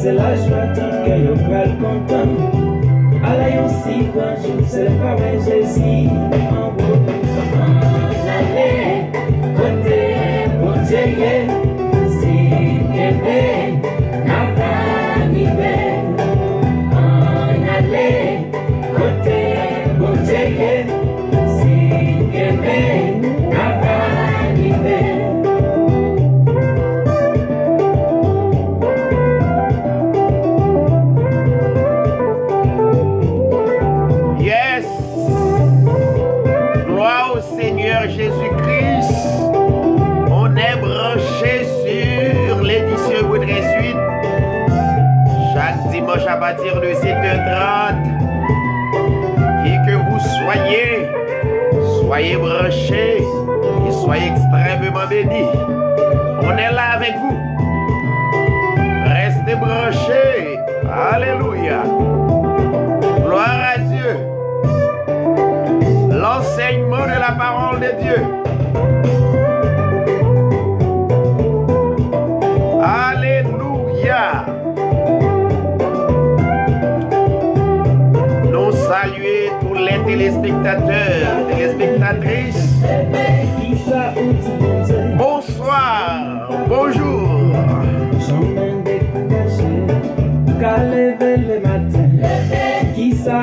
C'est la joie tant que yo pral content. Allez aussi quand je sais pas mais Jésus en beau. Allez côté bon Dieu si bébé n'a pas arrivé. Allez côté bon Dieu si bébé n'a pas arrivé. Jésus-Christ, on est branché sur l'édition Woodray Suite chaque dimanche à partir de 7h30 et que vous soyez branchés et soyez extrêmement bénis. On est là avec vous. Restez branchés. Alléluia. Gloire à Dieu. L'enseignement de la parole de Dieu. Alléluia. Nous saluons tous les téléspectateurs, téléspectatrices. Bonsoir, bonjour. Qui ça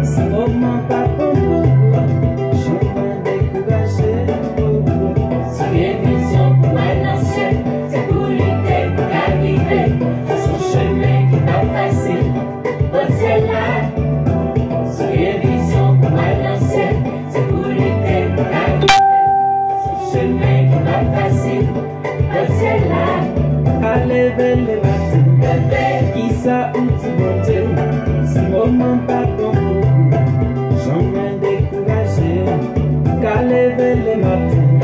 si moment pas pour chemin découragé. Si vision pour un ancien, c'est pour lutter pour arriver. Son chemin qui pas facile, bon c'est là. Si vision pour un ancien, c'est pour lutter pour arriver. Son chemin qui pas facile, bon c'est là. Allez vers le matin, qui ça ou tu bon Dieu, si moment pas pour chemin découragé, qu'à lever les matins,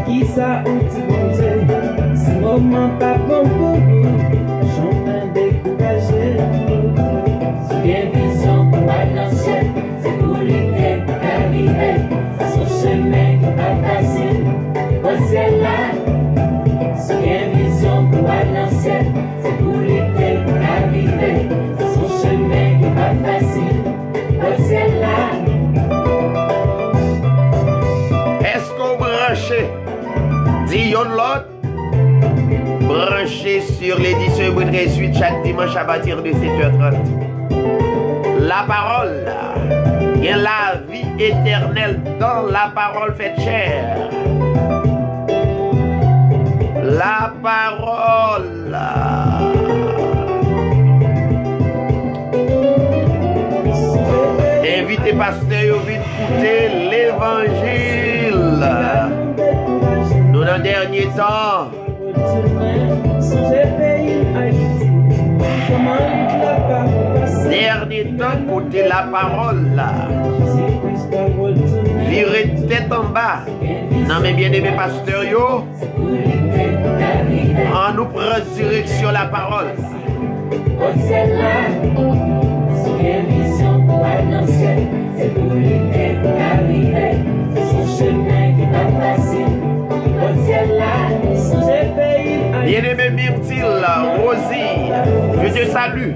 qui ça ou tu bon Dieu, si moment pas bon pour vous, chemin découragé. Si bien vision pour un ancien, c'est pour lutter pour arriver, son chemin qui pas facile, bon c'est là. Si bien vision pour un ancien, c'est pour lutter pour arriver, son chemin qui pas facile, bon c'est là. Est-ce qu'on branché? Dis yon l'autre. Branché sur l'édition Woodray Suite chaque dimanche à partir de 7h30. La parole, il y a la vie éternelle dans la parole faite chair. La parole. Invitez pasteur à écouter l'évangile. Nous dans le dernier temps. Dernier temps, côté la parole. Virez tête en bas. Non mais bien aimé pasteur yo. On nous prend direction la parole. C'est pour lutter pour arriver, son chemin qui pas facile, bon ciel là, son pays. Bien-aimé Myrtille, Rosie, je te salue.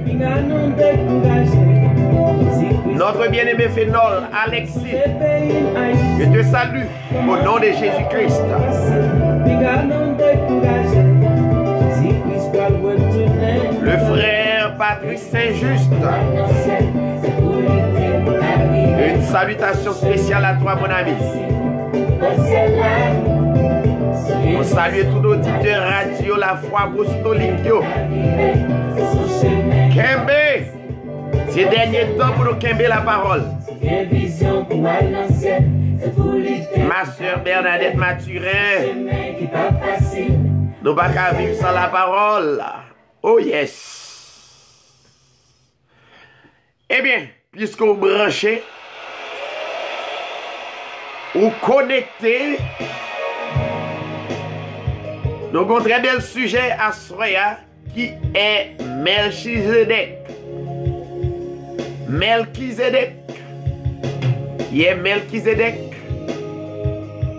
Notre bien-aimé Phénol, Alexis, je te salue au nom de Jésus-Christ. Le frère Patrick Saint-Just. Une salutation spéciale à toi, mon ami. On salue tout auditeur radio La Foi Apostolique. Kembe, ces derniers temps pour nous kembe la parole. Ma soeur Bernadette Mathurin, nous pas qu'à vivre sans la parole. Oh yes. Eh bien, puisque vous branchez, ou connectez, nous avons un très bel sujet à Soya qui est Melchizedek. Melchizedek. Qui est Melchizedek?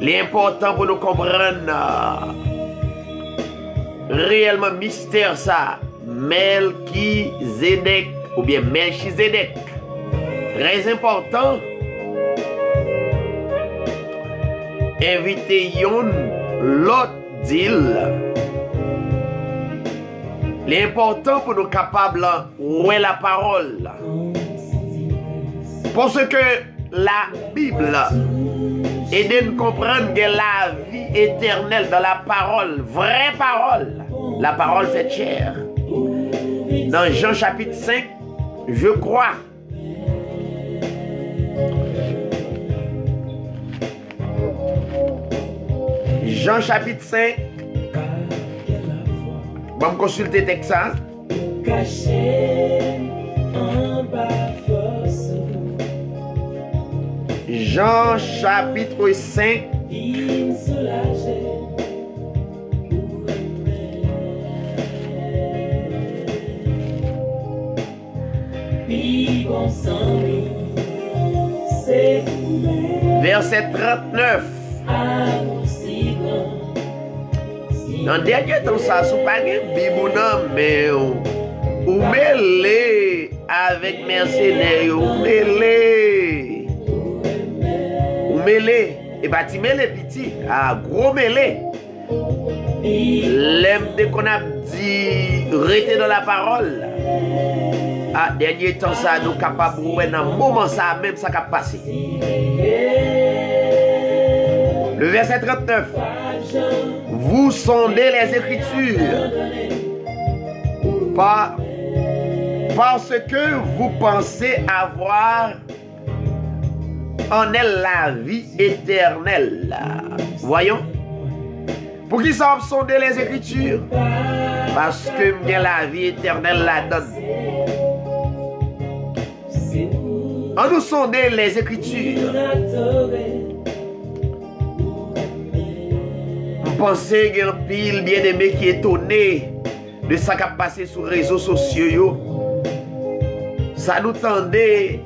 L'important pour nous comprendre réellement mystère ça. Melchizedek ou bien Melchizedek. Très important. Invitez l'autre deal. L'important pour nous capables où est la parole. Parce que la Bible aide à nous comprendre que la vie éternelle dans la parole, vraie parole, la parole fait chair. Dans Jean chapitre 5, je crois. Jean chapitre 5. Bon, me consulter le texte. Jean chapitre 5. Verset 39. Dans le dernier temps, ça ne pas une Bible, mais ou mêlé avec mercenaires, ou mêlé, et bah tu mêlé petit, à gros mêlé. L'aime dès qu'on a dit, rester dans la parole. À dernier temps, ça nous capable de dans un moment, ça même ça qui a passé. Le verset 39. Vous sondez les Écritures parce que vous pensez avoir en elle la vie éternelle. Voyons. Pour qui ça sonder les Écritures? Parce que bien la vie éternelle la donne. En nous sonder les Écritures. Pensez qu'il y a un pile bien-aimé qui est étonné de ça qui a passé sur les réseaux sociaux. Ça nous tendait,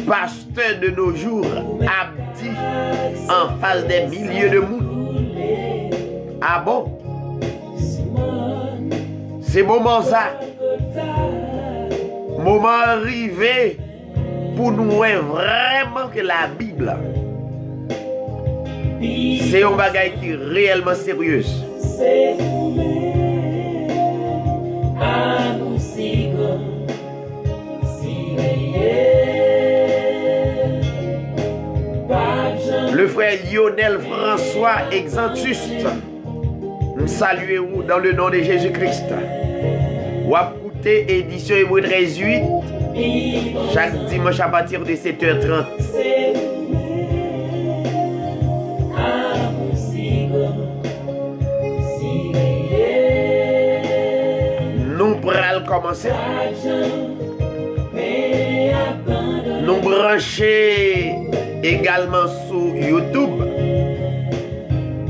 pasteur de nos jours, abdi en face des milliers de monde. Ah bon? C'est moment ça. Moment arrivé pour nous voir vraiment que la Bible, c'est un bagage qui est réellement sérieuse. Le frère Lionel François Exantus, nous saluons dans le nom de Jésus-Christ. Ou à écouter édition Hébreu 13:8 chaque dimanche à partir de 7h30. Nous pourrons commencer. Nous brancher également sur YouTube.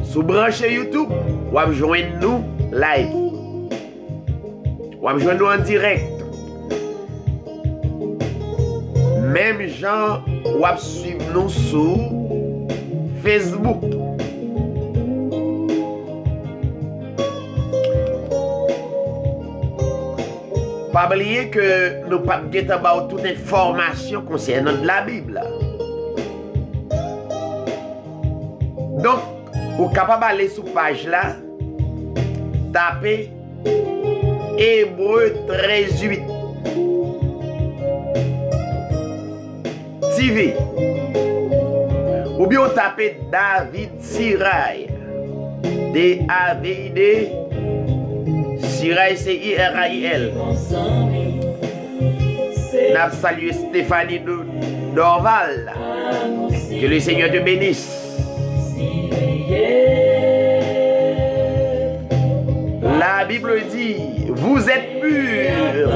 Sous brancher YouTube, vous pouvez joindre nous live. Vous pouvez joindre nous en direct. Même gens, vous pouvez suivre nous sur Facebook. Pas oublier que nous ne pouvons pas avoir toute information concernant la Bible. Donc, vous êtes capable d'aller sur la page là, taper Hébreu 13:8 TV. Ou bien taper David Sirail. D-A-V-I-D, Sirail, C-I-R-A-I-L. N'a salué Stéphanie Dorval. Que le Seigneur te bénisse. La Bible dit, vous êtes purs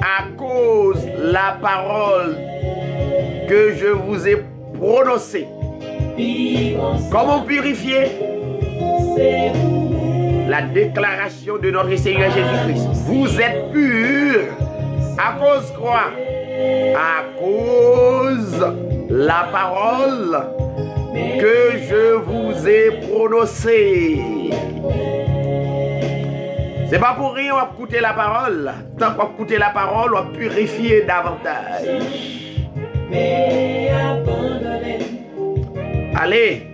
à cause de la parole que je vous ai prononcée. Comment purifier? La déclaration de notre Seigneur Jésus-Christ. Vous êtes purs à cause quoi? À cause la parole que je vous ai prononcée. C'est pas pour rien on va écouter la parole. Tant qu'on va écouter la parole, on va purifier davantage. Allez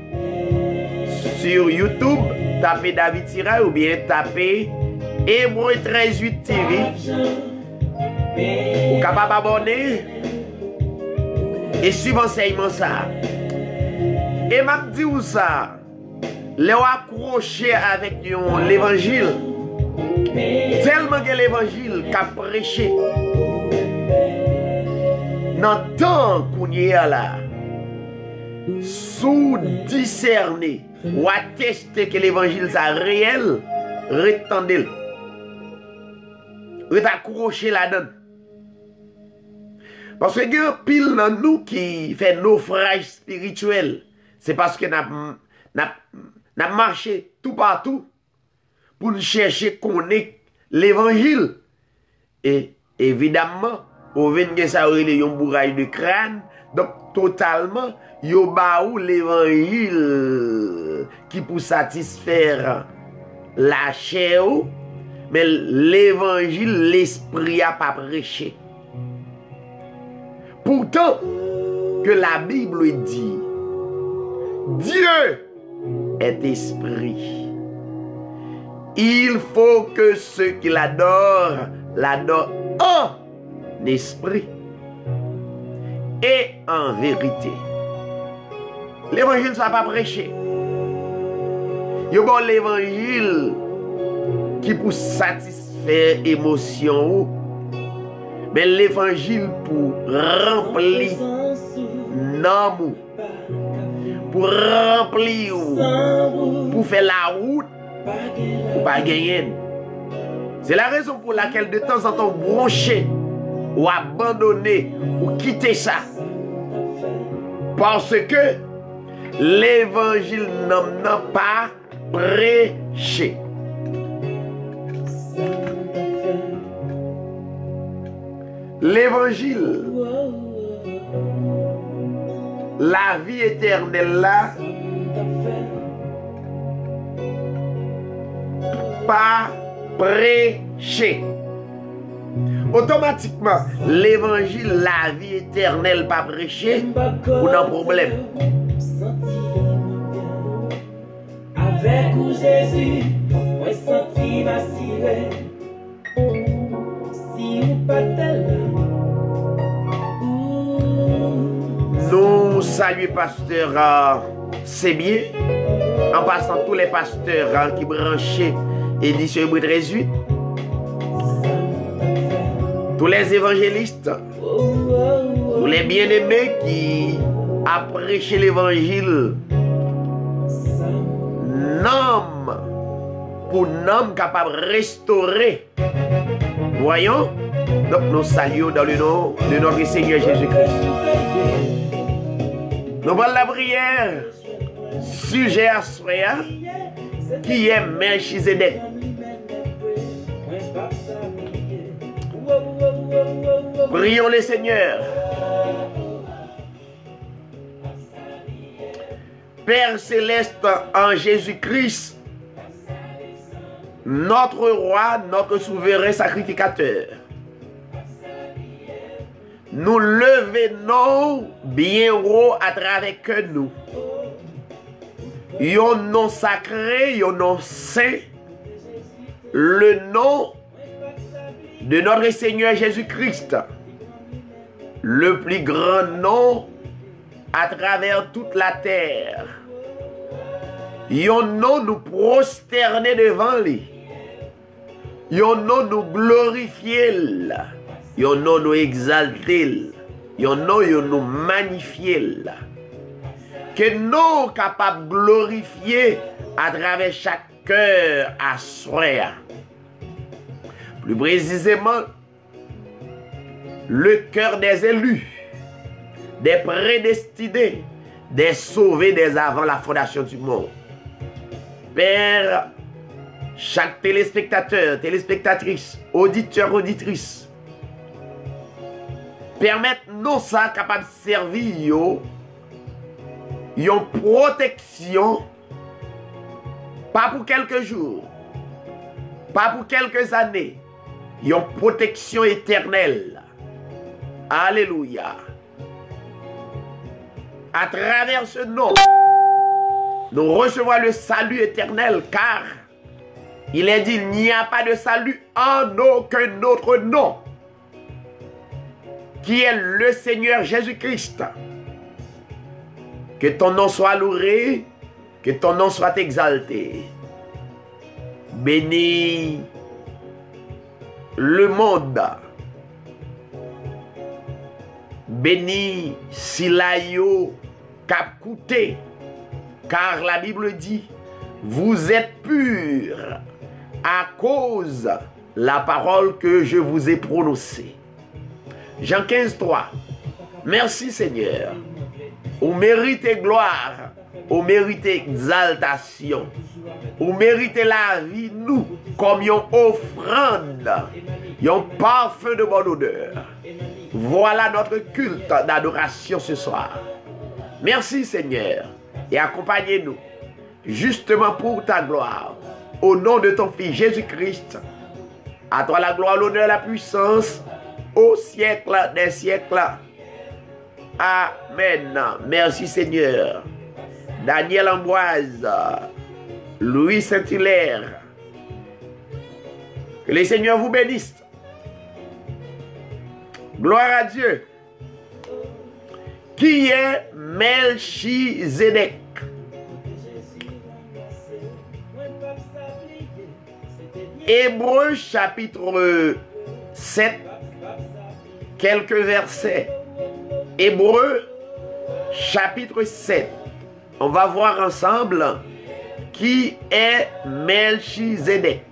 sur YouTube, tapez David Sirail ou bien tapez Hébreu 13:8 TV. Vous capable d'abonner et suivre enseignement ça. Et m'a dit où ça, les accroché avec l'évangile. Tellement que l'évangile qu'a prêché. Dans le temps qu'on y est là, sous discerner ou attester que l'évangile c'est réel, retendez-le. Accroché là-dedans. Parce que il y a pile dans nous qui fait naufrage spirituel. C'est parce que nous avons marché tout partout pour nous chercher qu'on est l'évangile. Et évidemment, au venir ça aurait un bourrage de crâne. Donc totalement, yo baou l'évangile qui pour satisfaire la chair, mais l'évangile, l'esprit a pas prêché. Pourtant, que la Bible dit, Dieu est esprit. Il faut que ceux qui l'adorent en esprit et en vérité. L'évangile ne soit pas prêché. Il y a bon l'évangile qui pour satisfaire l'émotion, mais l'évangile pour remplir l'amour, pour remplir, pour faire la route, pour pas gagner. C'est la raison pour laquelle de temps en temps broncher ou abandonner ou quitter ça. Parce que l'évangile n'a pas prêché. L'évangile, la vie éternelle là, pas prêché. Automatiquement, l'évangile, la vie éternelle pas prêché, ou non problème. Avec ou Jésus, moi senti ma sirène. Si ou pas tel. Nous saluons pasteur c'est bien. En passant tous les pasteurs qui branchaient édition Hébreu 13:8. Tous les évangélistes, tous les bien-aimés qui a prêché l'évangile, nom pour nom capable de restaurer. Voyons, donc nous saluons dans le nom de notre Seigneur Jésus-Christ. Nous voyons la prière, sujet à Soya, qui est Melchizedek. Prions le Seigneur. Père céleste en Jésus-Christ, notre roi, notre souverain sacrificateur, nous levons bien haut à travers que nous. Yon nom sacré, yon nom saint, le nom de notre Seigneur Jésus-Christ, le plus grand nom à travers toute la terre. Yon non nous prosterner devant lui. Yon non nous glorifier. Yon non nous exalter. Yon non nous magnifier. Que nous capables de glorifier à travers chaque cœur à soi. Plus précisément, le cœur des élus, des prédestinés, des sauvés dès avant la fondation du monde. Père, chaque téléspectateur, téléspectatrice, auditeur, auditrice, permettre-nous ça capable de servir une protection, pas pour quelques jours, pas pour quelques années, une protection éternelle. Alléluia. À travers ce nom, nous recevons le salut éternel, car il est dit, il n'y a pas de salut en aucun autre nom, qui est le Seigneur Jésus-Christ. Que ton nom soit loué, que ton nom soit exalté. Bénis le monde. Bénis Silayo Capcouté, car la Bible dit, vous êtes purs à cause de la parole que je vous ai prononcée. Jean 15, 3. Merci Seigneur. Vous méritez gloire, vous méritez exaltation, vous méritez la vie, nous, comme une offrande, un parfum de bonne odeur. Voilà notre culte d'adoration ce soir. Merci Seigneur, et accompagnez-nous, justement pour ta gloire, au nom de ton Fils Jésus-Christ. À toi la gloire, l'honneur, la puissance, au siècle des siècles. Amen. Merci Seigneur. Daniel Ambroise, Louis Saint-Hilaire. Que le Seigneur vous bénisse. Gloire à Dieu. Qui est Melchizedek? Hébreux chapitre 7, quelques versets. Hébreux chapitre 7. On va voir ensemble qui est Melchizedek.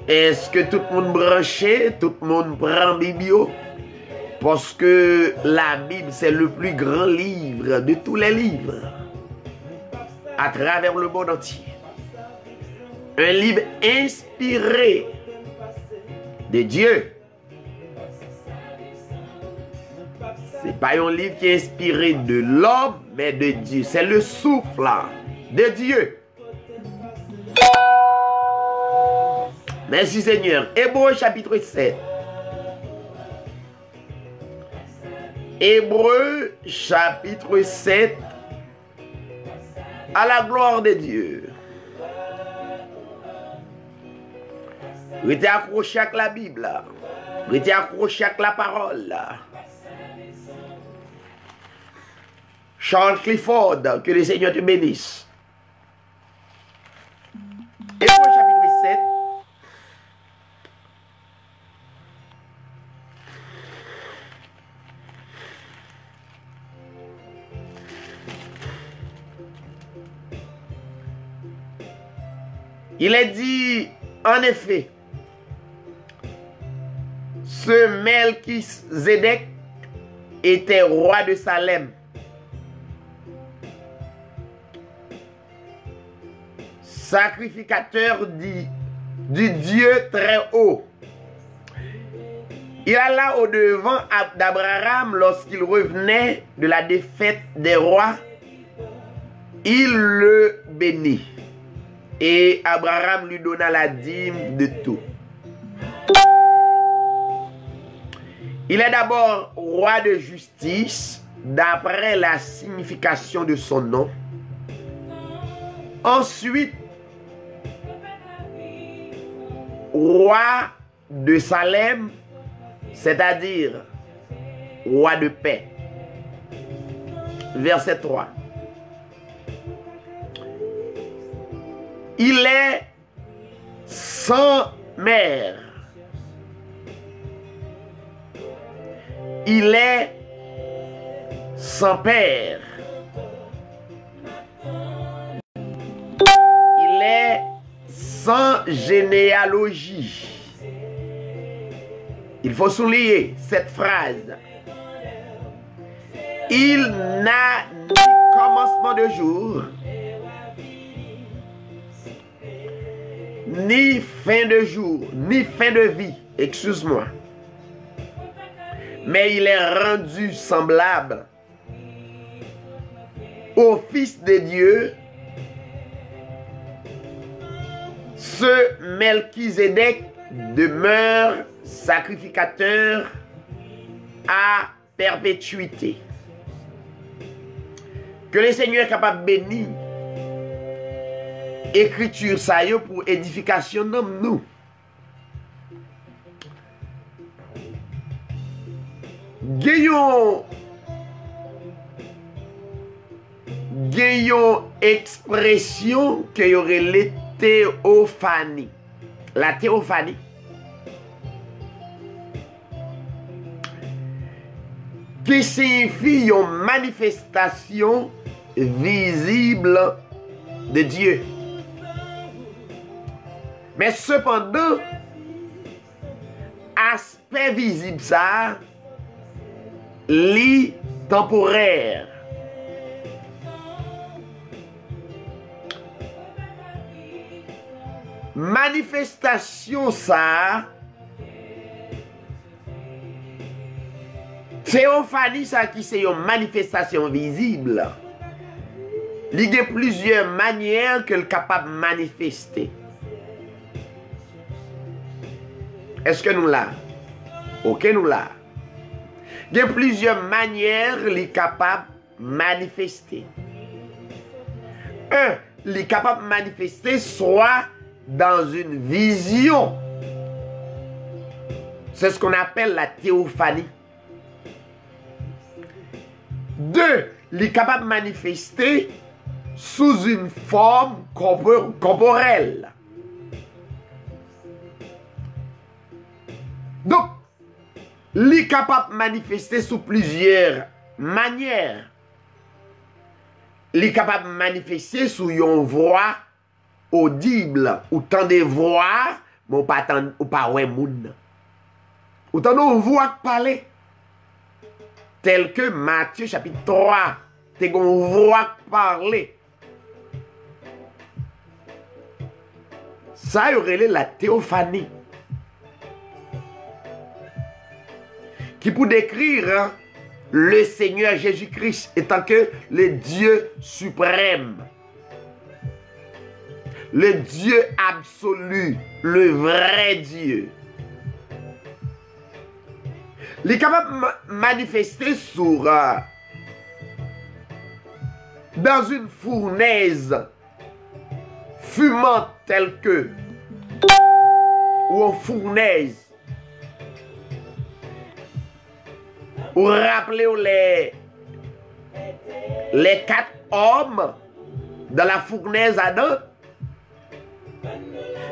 Est-ce que tout le monde branché, tout le monde prend Bible? Parce que la Bible, c'est le plus grand livre de tous les livres à travers le monde entier. Un livre inspiré de Dieu. Ce n'est pas un livre qui est inspiré de l'homme, mais de Dieu. C'est le souffle de Dieu. Merci Seigneur. Hébreux chapitre 7. Hébreux chapitre 7. À la gloire de Dieu. Restez accroché avec la Bible. Restez accroché avec la parole. Charles Clifford, que le Seigneur te bénisse. Hébreux chapitre 7. Il est dit, en effet, ce Melchizedek était roi de Salem. Sacrificateur du Dieu très haut. Il alla au-devant d'Abraham lorsqu'il revenait de la défaite des rois. Il le bénit. Et Abraham lui donna la dîme de tout. Il est d'abord roi de justice, d'après la signification de son nom. Ensuite, roi de Salem, c'est-à-dire roi de paix. Verset 3. Il est sans mère. Il est sans père. Il est sans généalogie. Il faut souligner cette phrase. Il n'a ni commencement de jour, ni fin de jour, ni fin de vie, excuse-moi. Mais il est rendu semblable au Fils de Dieu, ce Melchizedek demeure sacrificateur à perpétuité. Que le Seigneur est capable de bénir écriture ça yo pour édification de nous. Gayon expression que y aurait les théophanie. La théophanie. Qui signifie une manifestation visible de Dieu. Mais cependant, aspect visible ça, li temporaire. Manifestation ça, théophanie ça qui c'est une manifestation visible. Il y a plusieurs manières que le capable de manifester. Est-ce que nous l'avons? Ok, nous l'avons. Il y a plusieurs manières qu'il est capable de manifester. Un, il est capable de manifester soit dans une vision. C'est ce qu'on appelle la théophanie. Deux, il est capable de manifester sous une forme corporelle. Donc, il est capable de manifester sous plusieurs manières. Il est capable de manifester sous une voix audible, ou tant de voix, mais pas ouais moun. Ou tant de voix parler. Tel que Matthieu chapitre 3, t'es une voix parler. Ça y aurait la théophanie. Qui pour décrire le Seigneur Jésus-Christ étant que le Dieu suprême, le Dieu absolu, le vrai Dieu. Il est capable de manifester sur dans une fournaise fumante telle que ou en fournaise. Vous rappelez les 4 hommes dans la fournaise Adam?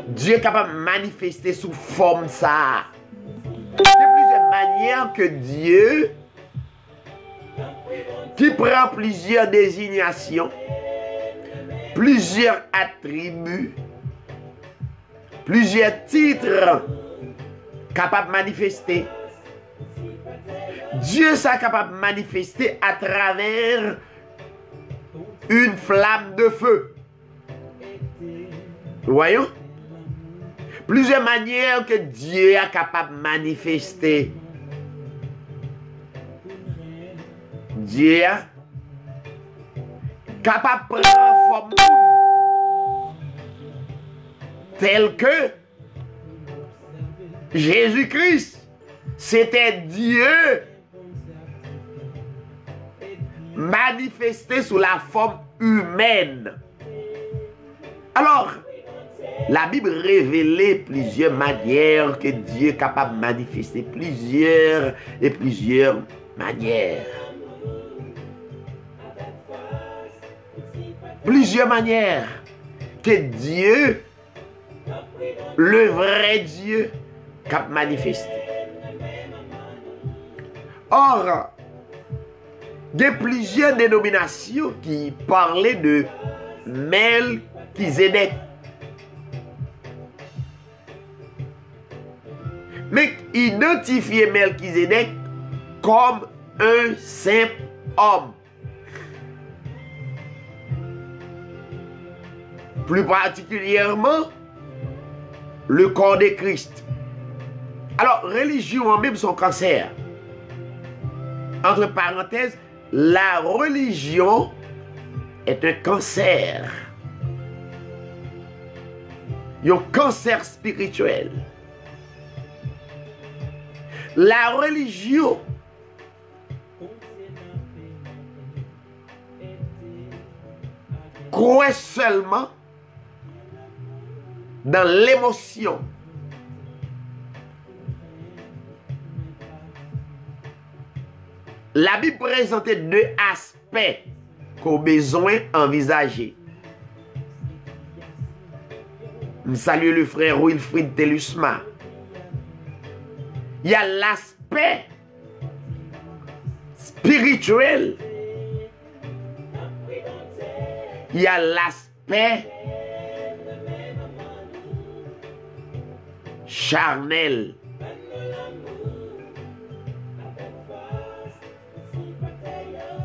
Dieu est capable de manifester sous forme ça. Il y a plusieurs manières que Dieu, qui prend plusieurs désignations, plusieurs attributs, plusieurs titres, capable de manifester. Dieu est capable de manifester à travers une flamme de feu. Voyons? Plusieurs manières que Dieu est capable de manifester. Dieu est capable de prendre forme tel que Jésus-Christ. C'était Dieu manifesté sous la forme humaine. Alors, la Bible révélait plusieurs manières que Dieu est capable de manifester. Plusieurs manières. Plusieurs manières que Dieu, le vrai Dieu, a manifesté. Or, il y a plusieurs dénominations qui parlaient de Melchizedek. Mais identifier Melchizedek comme un simple homme. Plus particulièrement, le corps de Christ. Alors, religion en même son cancer. Entre parenthèses, la religion est un cancer. Un cancer spirituel. La religion croit seulement dans l'émotion. La Bible présentait deux aspects qu'on a besoin d'envisager. Je salue le frère Wilfried Telusma. Il y a l'aspect spirituel. Il y a l'aspect charnel.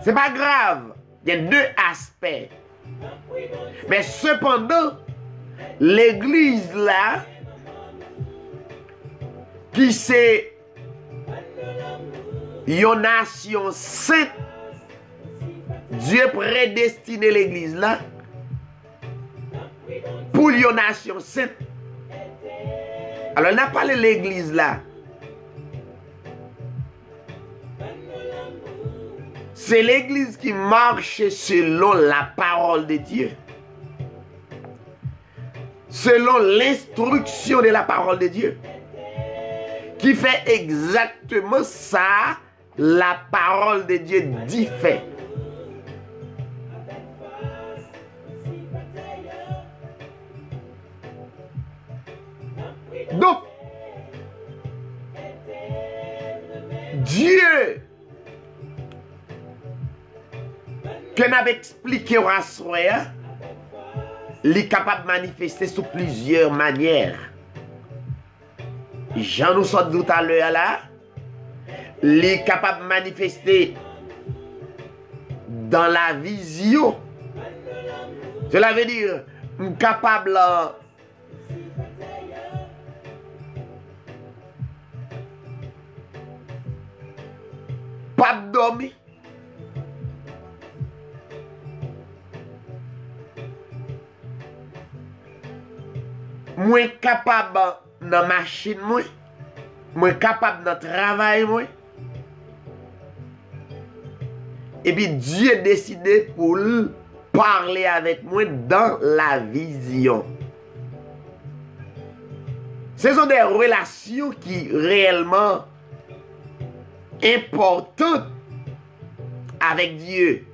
C'est pas grave. Il y a deux aspects. Mais cependant, l'église là, qui c'est une nation sainte, Dieu prédestiné l'église là pour une nation sainte. Alors, on n'a pas l'église là. C'est l'église qui marche selon la parole de Dieu. Selon l'instruction de la parole de Dieu. Qui fait exactement ça, la parole de Dieu dit fait. Donc, Dieu, que n'a expliqué au Rassoya, il est capable de manifester sous plusieurs manières. Jean nous sort tout à l'heure là, il est capable de manifester dans la vision. Cela veut dire, capable pas dormir. Moi capable dans la machine, moi capable dans le travail. Et puis Dieu a décidé pour parler avec moi dans la vision. Ce sont des relations qui réellement importantes avec Dieu.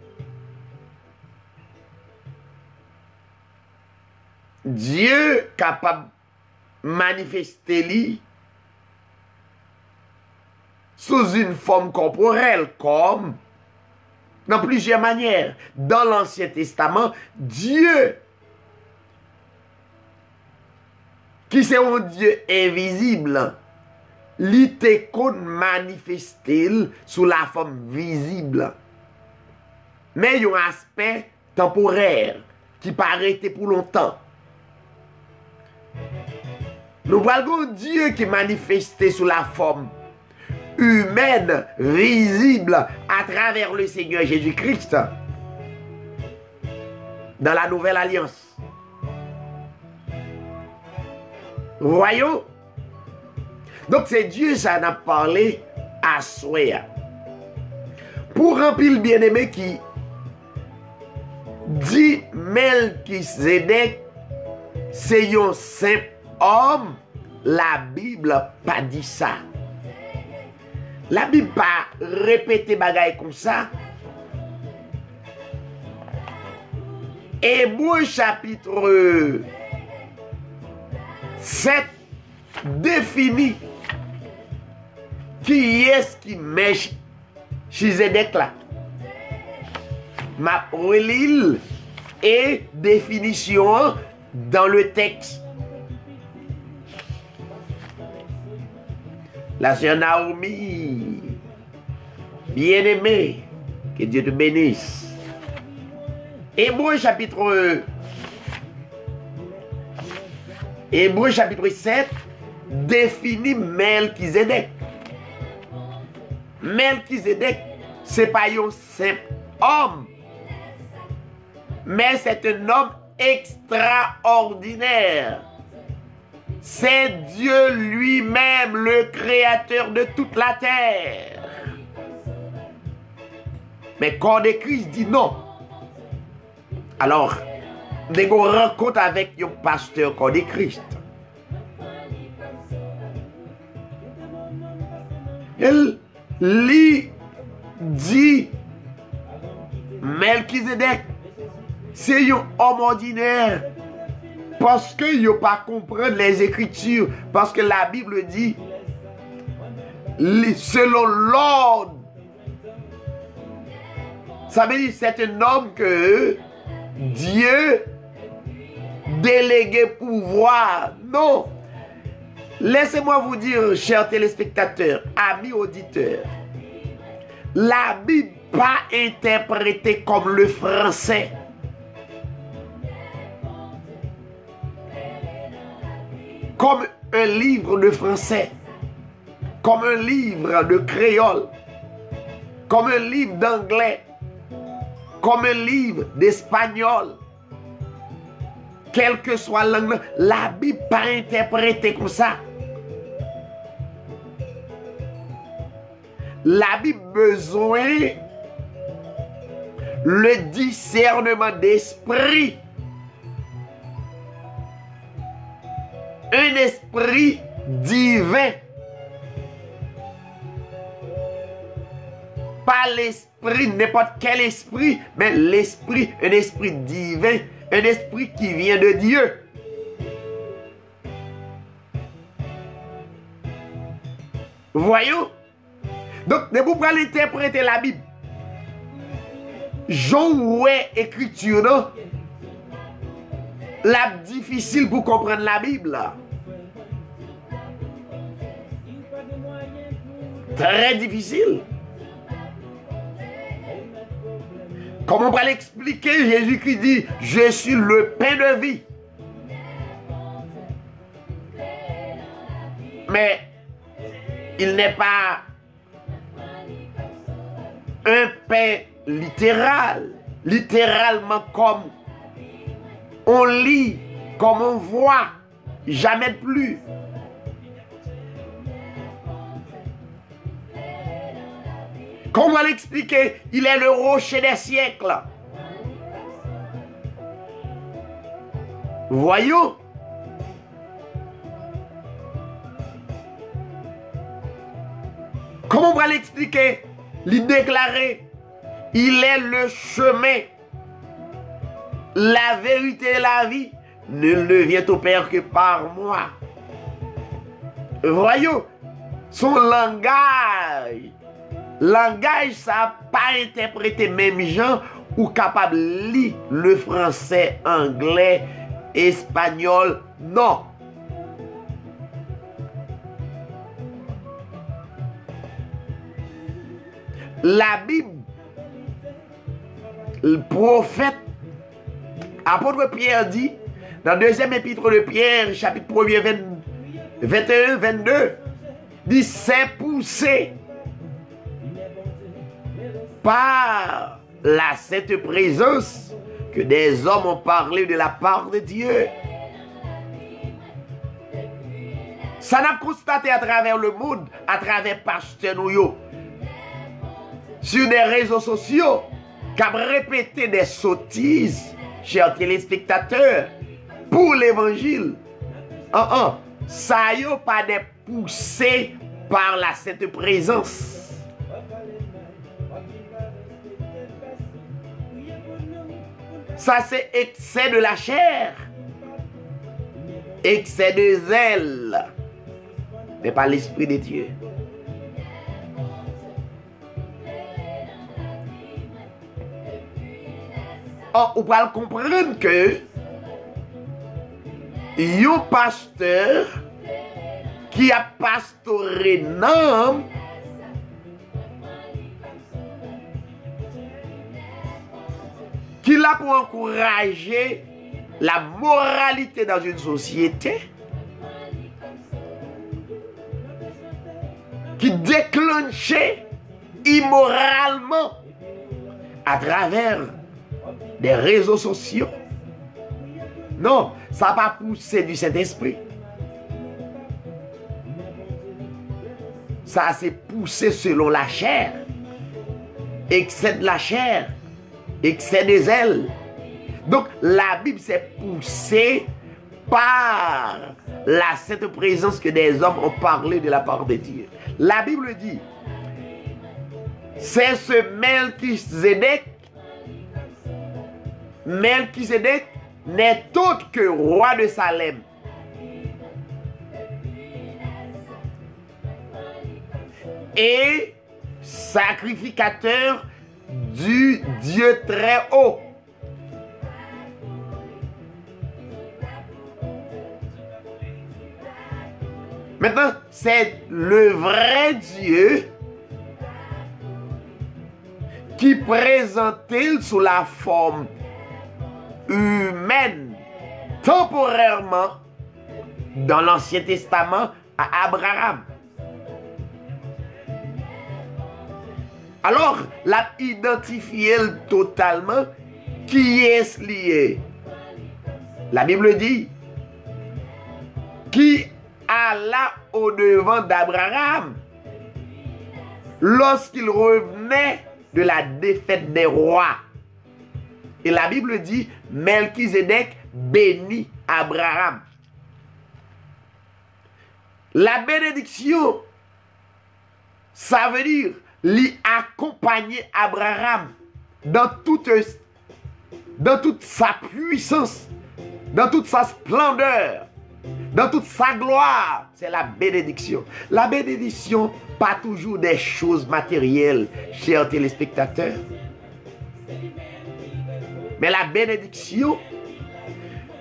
Dieu capable de manifester lui sous une forme corporelle, comme dans plusieurs manières. Dans l'Ancien Testament, Dieu, qui c'est un Dieu invisible, il te manifesté sous la forme visible. Mais il y a un aspect temporaire qui paraît pour longtemps. Nous voyons Dieu qui est manifesté sous la forme humaine, visible, à travers le Seigneur Jésus-Christ, dans la Nouvelle Alliance. Voyons. Donc c'est Dieu, ça n'a parlé à Soya. Pour remplir le bien-aimé qui dit Melchizedek, c'est un simple homme, la Bible pas dit ça. La Bible pas répété bagaille comme ça. Hébreux chapitre 7 définit qui est-ce qui met Chizedek là. Ma relille et définition dans le texte. La sœur Naomi, bien-aimée, que Dieu te bénisse. Hébreux chapitre 7 définit Melchizedek. Melchizedek, c'est pas un simple homme, mais c'est un homme extraordinaire. C'est Dieu lui-même, le créateur de toute la terre. Mais quand de Christ dit non, alors, nous rencontre avec un pasteur corps de Christ. Il lui dit, Melchizedek, c'est un homme ordinaire. Parce qu'il n'a pas compris les Écritures. Parce que la Bible dit, selon l'ordre. Ça veut dire c'est un homme que Dieu délégué pouvoir. Non. Laissez-moi vous dire, chers téléspectateurs, amis auditeurs, la Bible n'est pas interprétée comme le français. Comme un livre de français, comme un livre de créole, comme un livre d'anglais, comme un livre d'espagnol. Quelle que soit la langue, la Bible n'est pas interprétée comme ça. La Bible a besoin le discernement d'esprit. Un esprit divin. Pas l'esprit, n'importe quel esprit, mais l'esprit, un esprit divin, un esprit qui vient de Dieu. Voyons. Donc, vous pouvez interpréter la Bible. Jean ouais écriture, non? La difficile pour comprendre la Bible. Très difficile. Comment on va l'expliquer? Jésus qui dit, je suis le pain de vie. Mais il n'est pas un pain littéral. Littéralement comme on lit, comme on voit, jamais plus. Comment l'expliquer? Il est le rocher des siècles. Voyons. Comment on va l'expliquer? Il déclarer, il est le chemin, la vérité et la vie. Nul ne vient au Père que par moi. Voyons, son langage, ça n'a pas interprété même gens ou capable de lire le français, anglais, espagnol, non. La Bible, le prophète, apôtre Pierre dit, dans le deuxième épître de Pierre, chapitre 1er, 21, 22, dit, c'est poussé par la sainte présence que des hommes ont parlé de la part de Dieu. Ça n'a constaté à travers le monde, à travers Pasteur Nouyo, sur des réseaux sociaux, qui a répété des sottises, chers téléspectateurs, pour l'évangile. Ça n'a pas des poussés par la sainte présence. Ça, c'est excès de la chair. Excès de zèle. Mais pas l'Esprit de Dieu. Or, on va comprendre que un pasteur qui a pastoré non, qui l'a pour encourager la moralité dans une société, qui déclenchait immoralement à travers des réseaux sociaux. Non, ça n'a pas poussé du Saint-Esprit. Ça s'est poussé selon la chair. Excès de la chair. Excès des ailes. Donc, la Bible s'est poussée par la sainte présence que des hommes ont parlé de la part de Dieu. La Bible dit, c'est ce Melchisédek. Melchisédek n'est autre que roi de Salem. Et sacrificateur du Dieu très haut. Maintenant, c'est le vrai Dieu qui présentait sous la forme humaine, temporairement, dans l'Ancien Testament, à Abraham. Alors, l'a identifié totalement qui est lié. La Bible dit qui alla au-devant d'Abraham lorsqu'il revenait de la défaite des rois. Et la Bible dit Melchisédek bénit Abraham. La bénédiction, ça veut dire lui accompagner Abraham dans toute sa puissance, dans toute sa splendeur, dans toute sa gloire. C'est la bénédiction. La bénédiction, pas toujours des choses matérielles, chers téléspectateurs. Mais la bénédiction,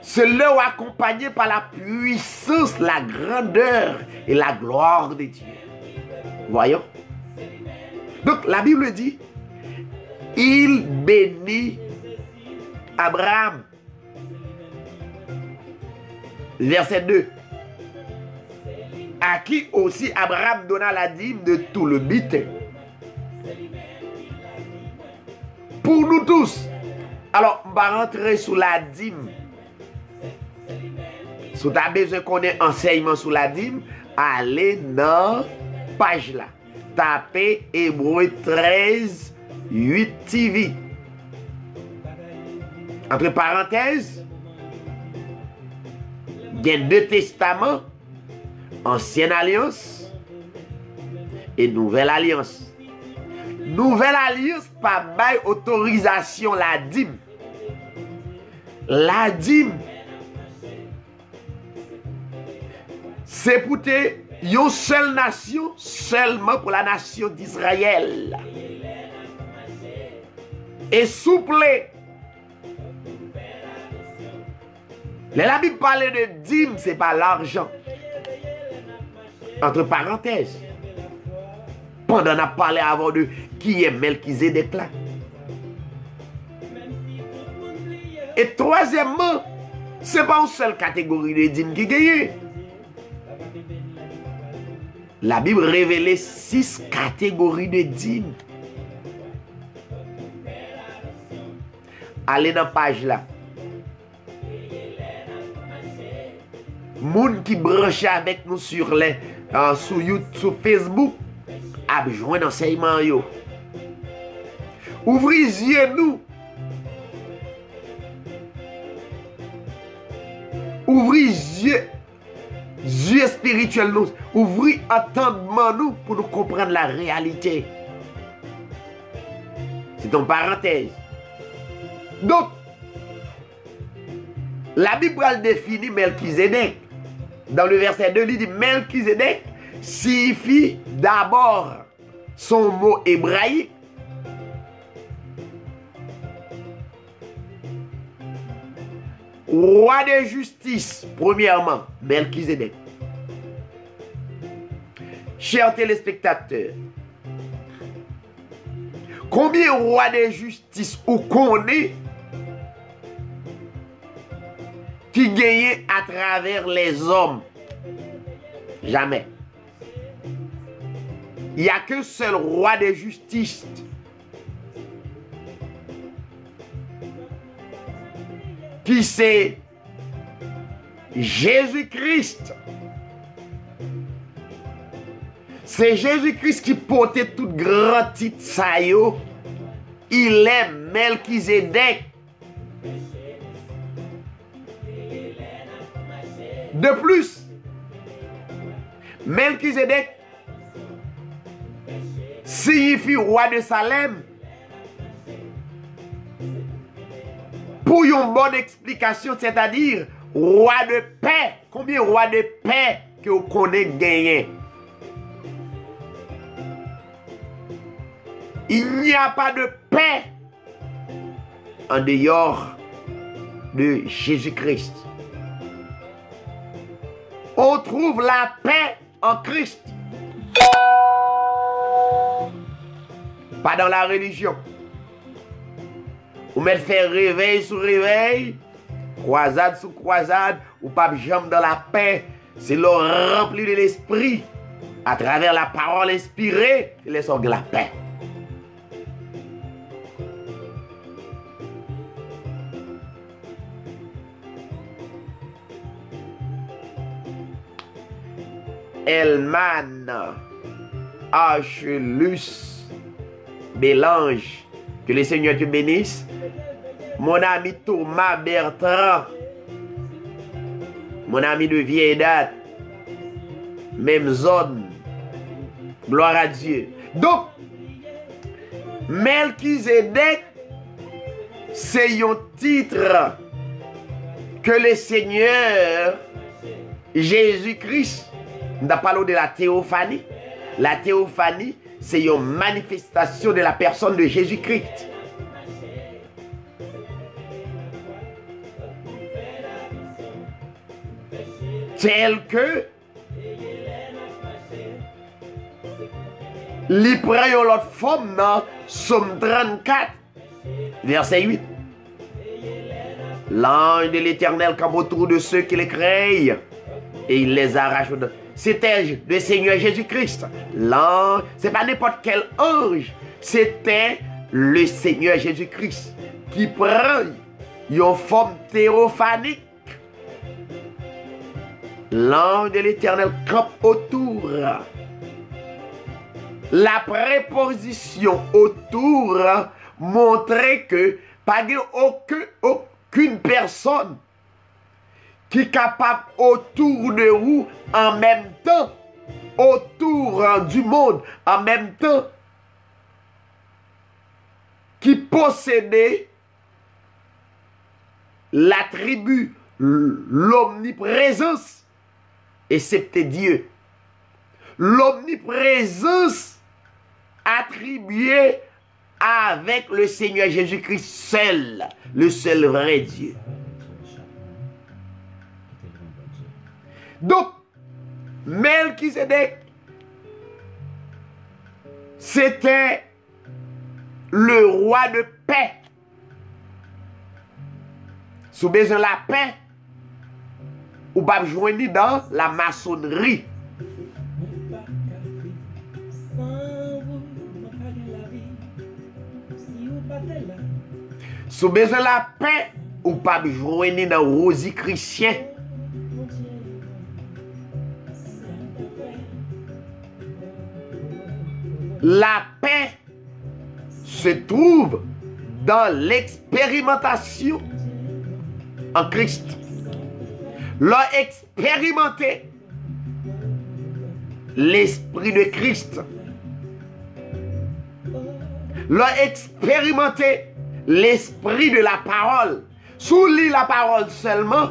c'est l'heure accompagnée par la puissance, la grandeur et la gloire de Dieu. Voyons. Donc la Bible dit, il bénit Abraham. Verset 2. À qui aussi Abraham donna la dîme de tout le butin. Pour nous tous. Alors, on va rentrer sous la dîme. Si tu as besoin qu'on ait enseignement sous la dîme, allez dans la page là. Tapez Hébreux 13, 8 TV. Entre parenthèses, il y a 2 testaments, Ancienne Alliance et Nouvelle Alliance. Nouvelle Alliance, pas bail autorisation la dîme. La dîme, c'est pour une seule nation, seulement pour la nation d'Israël. Et souple. La Bible parle de dîme, ce n'est pas l'argent. Entre parenthèses. Pendant qu'on a parlé avant de qui est Melchisédek là. Et troisièmement, ce n'est pas une seule catégorie de dîmes qui gagne. La Bible révèle 6 catégories de dîmes. Allez dans la page là. Moun qui branche avec nous sur YouTube, sur Facebook, a besoin d'enseignement yo. Ouvrez les yeux nous. Ouvrez les yeux spirituels nous. Ouvrez entendement nous pour nous comprendre la réalité. C'est une parenthèse. Donc, La Bible définit Melchizedek. Dans le verset 2, il dit Melchizedek signifie d'abord son mot hébraïque. Roi de justice, premièrement, Melchizedek. Chers téléspectateurs, combien de rois de justice ou connaît qui gagnait à travers les hommes? Jamais. Il n'y a qu'un seul roi de justice. Qui c'est Jésus-Christ. C'est Jésus-Christ qui portait tout grand titre ça yo. Il est Melchizedek. De plus, Melchizedek signifie roi de Salem. Pour une bonne explication, c'est-à-dire roi de paix. Combien de rois de paix que vous connaissez gagner? Il n'y a pas de paix en dehors de Jésus-Christ. On trouve la paix en Christ. Pas dans la religion. Ou mettre faire réveil sur réveil, croisade sur croisade, ou pas jambe dans la paix. C'est le rempli de l'esprit. À travers la parole inspirée, il est sorti de la paix. Elman, Archelus, Bélange, que le Seigneur te bénisse. Mon ami Thomas Bertrand, mon ami de vieille date, même zone, gloire à Dieu. Donc, Melchizedek, c'est un titre que le Seigneur Jésus-Christ n'a pas parlé de la théophanie. La théophanie, c'est une manifestation de la personne de Jésus-Christ. Tel que il prend l'autre forme dans Somme 34, verset 8. L'ange de l'Éternel campe autour de ceux qui les craignent et il les arrache. C'était le Seigneur Jésus-Christ. L'ange, c'est pas n'importe quel ange. C'était le Seigneur Jésus-Christ qui prend une forme théophanique. L'ange de l'Éternel campe autour. La préposition autour montrait que pas aucune personne qui est capable autour de vous en même temps, autour du monde en même temps, qui possédait l'attribut, l'omniprésence, excepté Dieu. L'omniprésence attribuée avec le Seigneur Jésus-Christ seul, le seul vrai Dieu. Donc, Melchizedek, c'était le roi de paix. Sous besoin de la paix, ou pas joindre dans la maçonnerie. Sous besoin de la paix, ou pas joindre dans le rosicrucien. La paix se trouve dans l'expérimentation en Christ. L'ont expérimenté l'Esprit de Christ. L'ont expérimenté l'Esprit de la parole. Sous lit la parole seulement,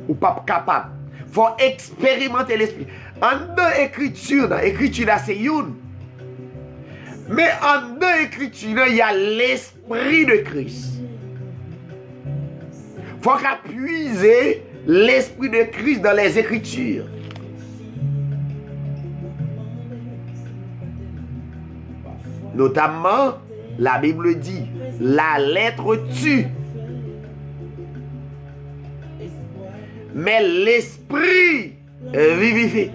ou pas capable. Faut expérimenter l'esprit. En deux écritures, là c'est une. Mais en deux écritures, il y a l'esprit de Christ. Faut puiser l'esprit de Christ dans les écritures. Notamment, la Bible dit, la lettre tue. Mais l'esprit vivifie.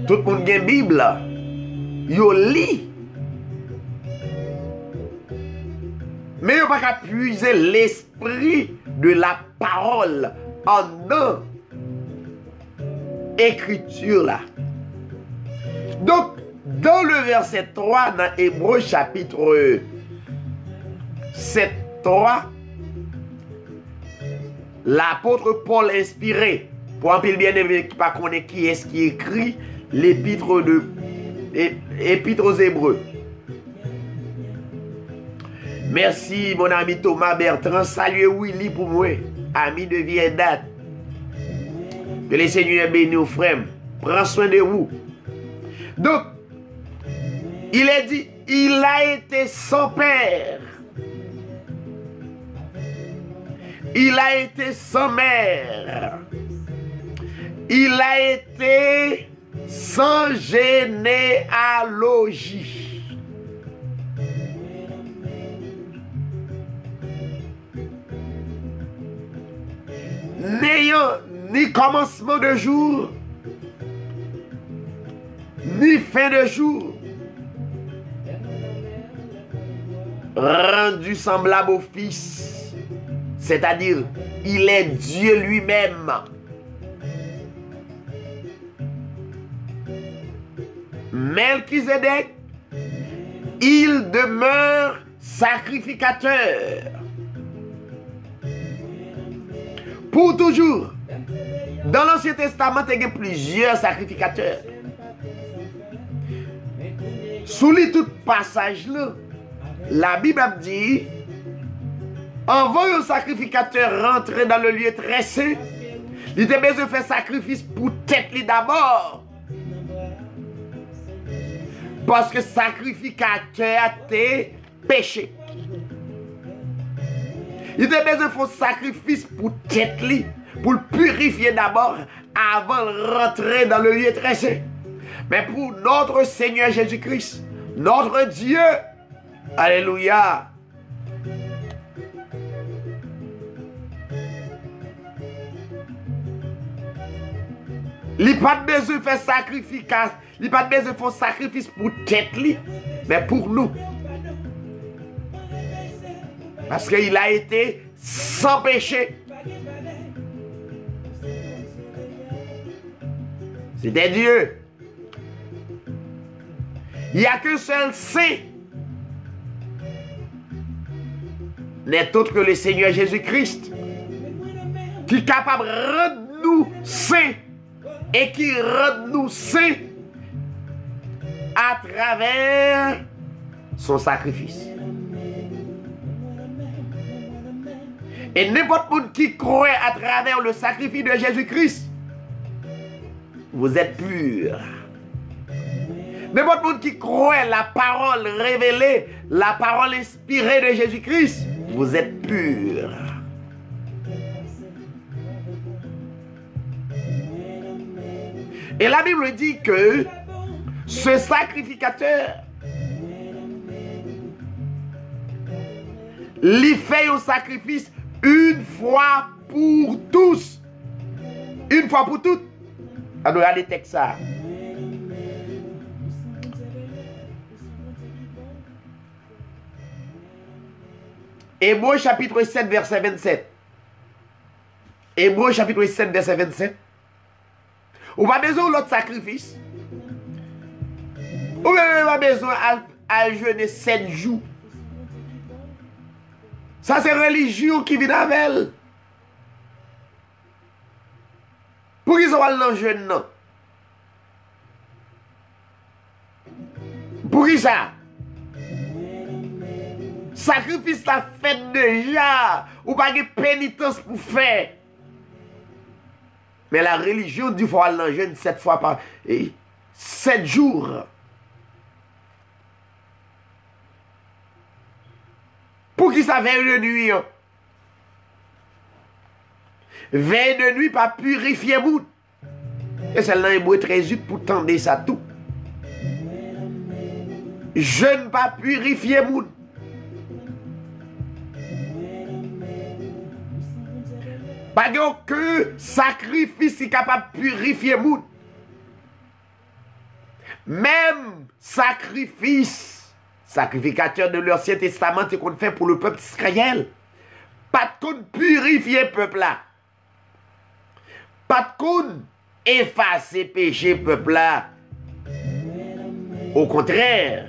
Tout le monde a une Bible. Yo lit. Mais il n'y a pas qu'à puiser l'esprit de la parole en dans l'écriture là. Donc, dans le verset 3, dans Hébreux chapitre 7, 3, l'apôtre Paul inspiré, pour un peu bien aimé qui pas connaît qui est-ce qui écrit l'épître aux Hébreux. Merci mon ami Thomas Bertrand, saluez Willy pour moi, ami de vieille date. Que le Seigneur bénisse nos frères, prends soin de vous. Donc, il est dit, il a été sans père. Il a été sans mère. Il a été sans généalogie. N'ayant ni commencement de jour, ni fin de jour, rendu semblable au Fils, c'est-à-dire, il est Dieu lui-même. Melchizedek, il demeure sacrificateur. Pour toujours. Dans l'Ancien Testament, il y a plusieurs sacrificateurs. Sous les tout passage là, la Bible dit, avant un sacrificateur rentrer dans le lieu très saint, il était besoin de faire sacrifice pour tête d'abord. Parce que sacrificateur était péché. Il était besoin de faire sacrifice pour tête, pour le purifier d'abord avant de rentrer dans le lieu très saint. Mais pour notre Seigneur Jésus-Christ, notre Dieu, alléluia, il n'y a pas besoin de faire sacrifice, il n'y a pas besoin de faire sacrifice pour tête, mais pour nous. Parce qu'il a été sans péché. C'était Dieu. Il n'y a qu'un seul saint. N'est autre que le Seigneur Jésus-Christ. Qui est capable de rendre nous saints. Et qui rend nous saints à travers son sacrifice. Et n'importe qui croit à travers le sacrifice de Jésus-Christ, vous êtes pur. N'importe qui croit la parole révélée, la parole inspirée de Jésus-Christ, vous êtes pur. Et la Bible dit que ce sacrificateur, il fait un sacrifice une fois pour tous. Une fois pour toutes. On doit regarder le texte ça. Hébreux chapitre 7, verset 27. Hébreux chapitre 7, verset 27. On va besoin de l'autre sacrifice. On va besoin à jeûner 7 jours. Ça c'est religion qui vit avec elle. Pour qu'ils soient dans le jeûne, non. Pour qui ça? Sacrifice la fait déjà. Ou pas de pénitence pour faire. Mais la religion dit faut aller en jeûne 7 fois par 7 jours. Pour qui ça veille de nuit? Veille de nuit pas purifier moun. Et celle-là est beau très vite pour tendre ça tout. Jeûne pas purifier moun. Pas que sacrifice qui est capable de purifier moun. Même sacrificateur de l'Ancien Testament, c'est qu'on fait pour le peuple d'Israël. Pas de qu'on purifier le peuple là. Pas de qu'on effacer péché peuple là. Au contraire.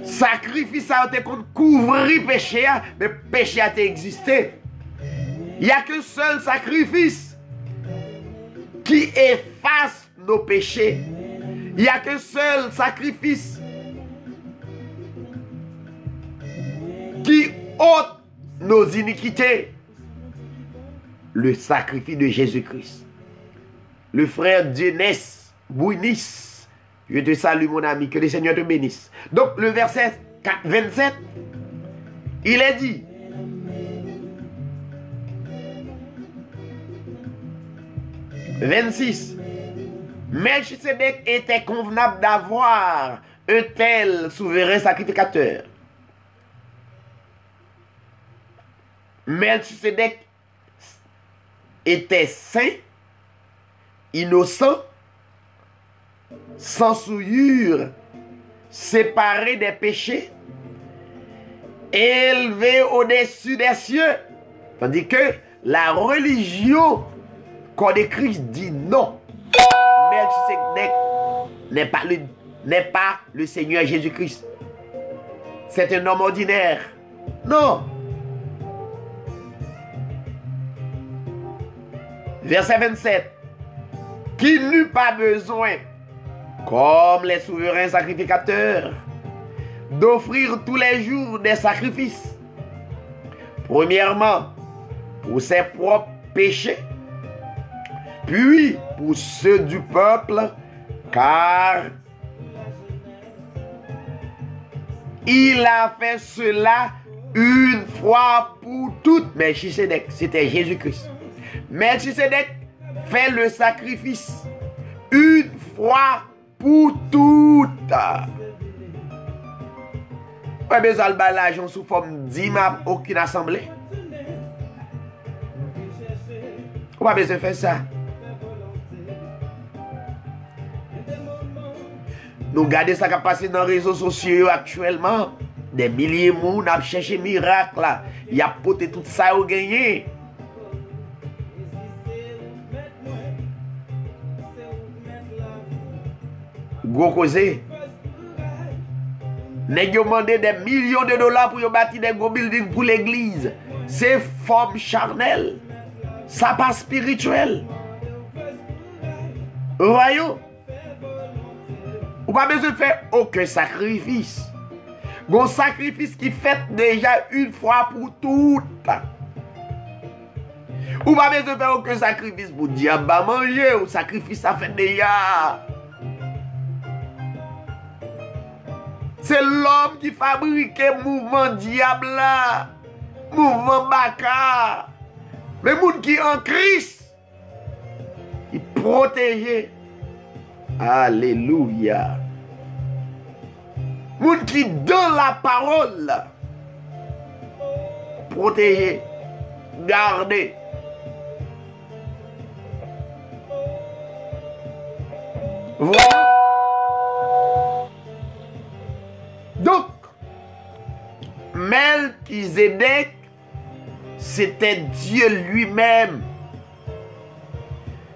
Sacrifice a été qu'on couvrir péché, mais péché a existé. Il n'y a qu'un seul sacrifice qui efface nos péchés. Il n'y a qu'un seul sacrifice qui ôte nos iniquités. Le sacrifice de Jésus-Christ. Le frère Dionès Bouinis. Je te salue mon ami, que le Seigneur te bénisse. Donc le verset 27, il est dit, « 26. Melchisedec était convenable d'avoir un tel souverain sacrificateur. Melchisedec était saint, innocent, sans souillure, séparé des péchés, élevé au-dessus des cieux. Tandis que la religion qu'on écrit dit non. Melchisedec n'est pas le Seigneur Jésus-Christ. C'est un homme ordinaire. Non. Verset 27. Qui n'eut pas besoin, comme les souverains sacrificateurs, d'offrir tous les jours des sacrifices. Premièrement, pour ses propres péchés, puis pour ceux du peuple, car il a fait cela une fois pour toutes. Melchisedec, c'était Jésus-Christ. Melchisedec fait le sacrifice une fois pour toutes. Pas besoin de l'argent sous forme d'imam aucune assemblée. On pas besoin de faire ça. Nous regardons ça qui a passé dans les réseaux sociaux actuellement. Des milliers de monde ont cherché miracle là. Il a porté tout ça au gagné. Gros causé. Nèg yo demandé des millions de dollars pour bâtir des gros buildings pour l'église. C'est forme charnelle. Ça pas spirituel. Voyez? Ou pas besoin de faire aucun sacrifice. Bon sacrifice qui fait déjà une fois pour toutes. Ou pas besoin de faire aucun sacrifice pour diable à manger. Ou sacrifice ça fait déjà. C'est l'homme qui fabrique le mouvement diable là. Mouvement baka. Mais le monde qui est en Christ, il protège. Alléluia. Le monde qui est dans la parole, protégé, gardé. Voilà. Donc, Melchisedec, c'était Dieu lui-même.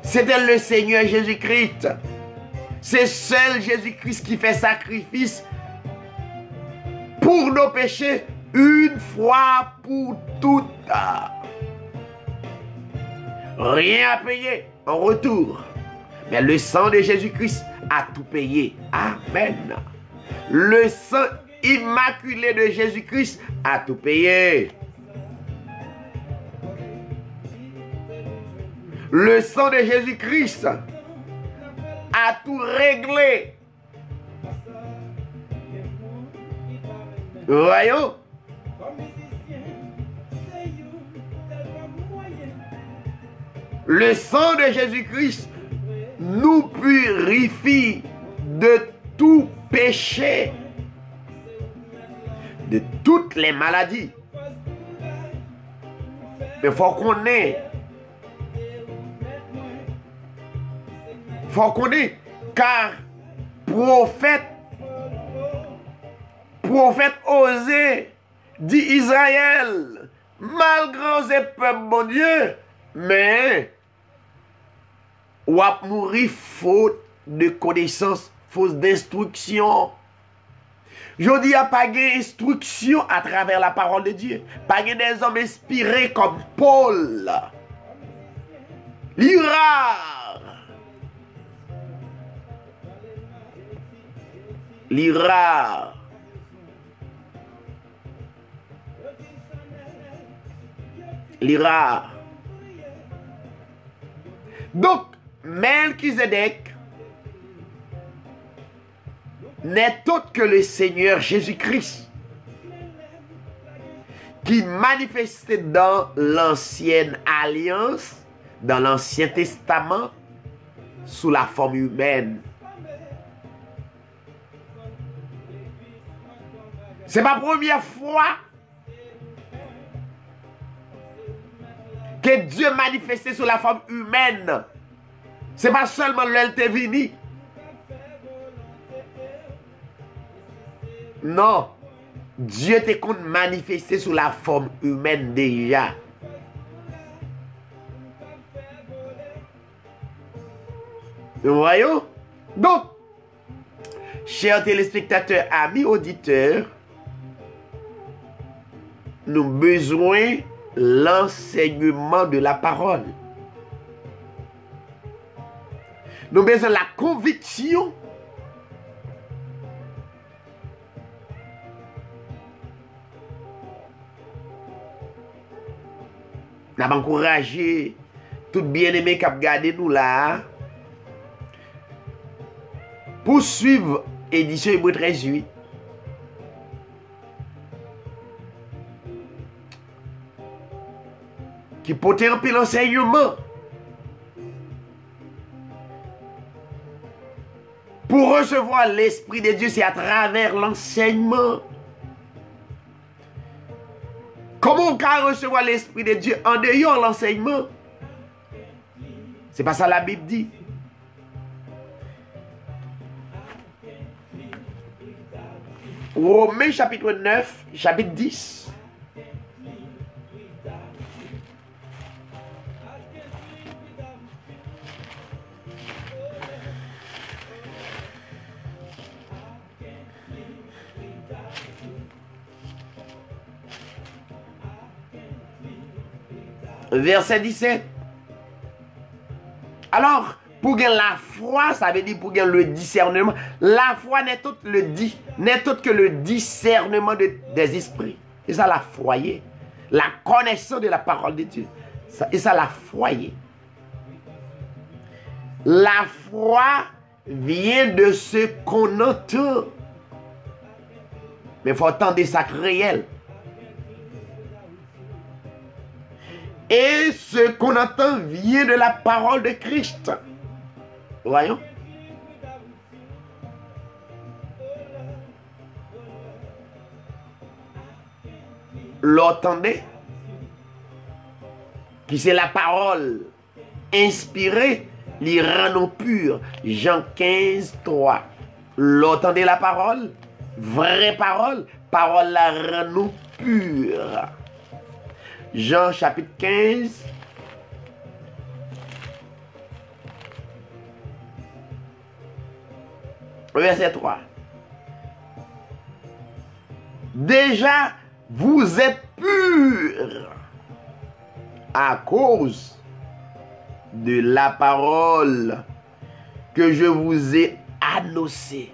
C'était le Seigneur Jésus-Christ. C'est seul Jésus-Christ qui fait sacrifice pour nos péchés une fois pour toutes. Rien à payer en retour. Mais le sang de Jésus-Christ a tout payé. Amen. Le sang immaculé de Jésus-Christ a tout payé. Le sang de Jésus-Christ a tout réglé. Voyons. Le sang de Jésus-Christ nous purifie de tout péché, de toutes les maladies. Mais il faut qu'on ait. Faut qu'on ait. Car prophète osé dit Israël, malgré ces peuples, bon Dieu, mais ou a mourir faute de connaissance, faute d'instruction. Je dis à pas d'instruction à travers la parole de Dieu. Pas des hommes inspirés comme Paul. L'ira. L'ira. L'ira. Donc, Melchizedek n'est autre que le Seigneur Jésus-Christ qui manifestait dans l'ancienne alliance, dans l'Ancien Testament, sous la forme humaine. C'est ma première fois que Dieu manifestait sous la forme humaine. C'est pas seulement l'Eltevini. Non. Dieu te compte manifester sous la forme humaine déjà. Vous voyez? Donc, chers téléspectateurs, amis auditeurs, nous avons besoin de l'enseignement de la parole. Nous avons besoin de la conviction. Nous avons encouragé tout bien-aimé qui a regardé nous là pour suivre édition Hébreux 13:8. Qui portait un peu l'enseignement. Pour recevoir l'Esprit de Dieu, c'est à travers l'enseignement. Comment on peut recevoir l'Esprit de Dieu en dehors de l'enseignement? C'est pas ça la Bible dit. Romains chapitre 9, chapitre 10. Verset 17. Alors, pour gagner la foi, ça veut dire pour gagner le discernement. La foi n'est autre que le discernement des esprits. Et ça, la foi. La connaissance de la parole de Dieu. Et ça, la foi. La foi vient de ce qu'on entend. Mais il faut entendre des sacs réels. Et ce qu'on entend vient de la parole de Christ. Voyons. L'entendez? Qui c'est la parole inspirée, les rend purs. Jean 15, 3. L'entendez la parole? Vraie parole. Parole la rend pure. Jean chapitre 15. Verset 3. Déjà, vous êtes purs à cause de la parole que je vous ai annoncée.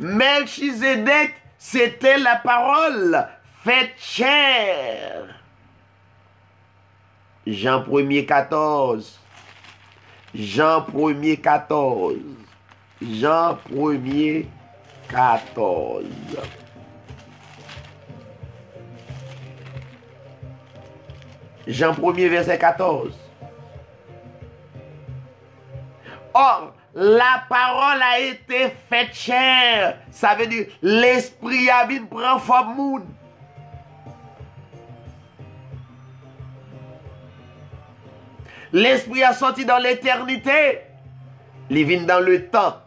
Melchizedek, c'était la parole faite chair. Jean 1er 14. Jean 1er 14. Jean 1er 14. Jean 1er verset 14. Or, la parole a été faite chair. Ça veut dire l'esprit a vu prendre forme monde. L'esprit a sorti dans l'éternité. Il vient dans le temps.